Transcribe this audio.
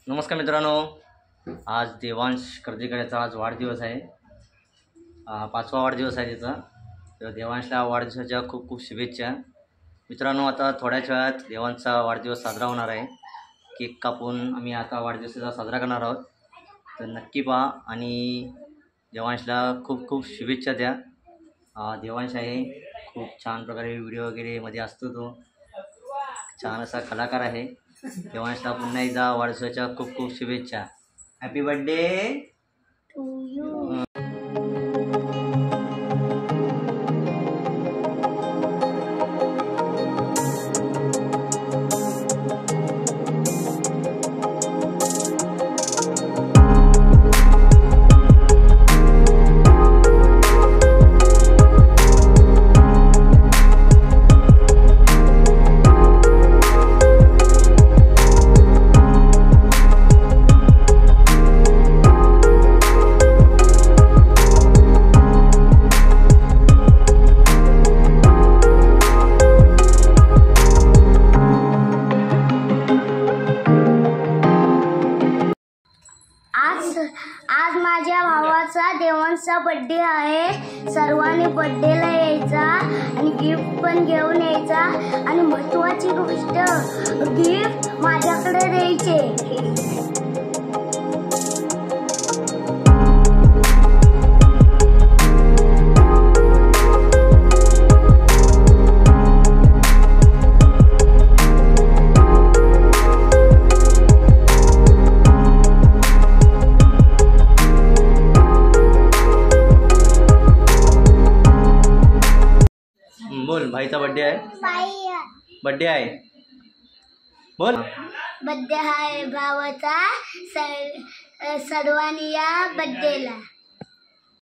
नमस्कार मित्रांनो, आज देवांश कर्दीकरचा आज वाढदिवस आहे. 5वा वाढदिवस आहे त्याचा. तर देवांशला वाढदिवसाच्या खूप खूप शुभेच्छा. मित्रांनो, आता थोड्याच वेळात देवांशचा वाढदिवस साजरा होणार आहे. केक कापून आम्ही आता वाढदिवसाचा साजरा करणार आहोत. तर नक्की पहा आणि देवांशला खूप खूप शुभेच्छा द्या. देवांश आहे, खूप छान प्रकारे व्हिडिओ वगैरे मध्ये असतो. तो छान असा कलाकार आहे. देवांशला पुन्हा एकदा वाढदिवसाच्या खूप खूप शुभेच्छा. Happy birthday to you. आज माझ्या भावाचा देवांशचा बर्थडे आहे. सर्वांनी बर्थडेला यायचा आणि गिफ्ट पण घेऊन यायचा. आणि महत्त्वाची गोष्ट, गिफ्ट माझ्याकडे द्यायचे. बोल, भाईचा बर्थडे आहे. बर्थडे आहे, बोल. बर्थडे आहे भावाचा. सर्वांनी या बर्थडेला.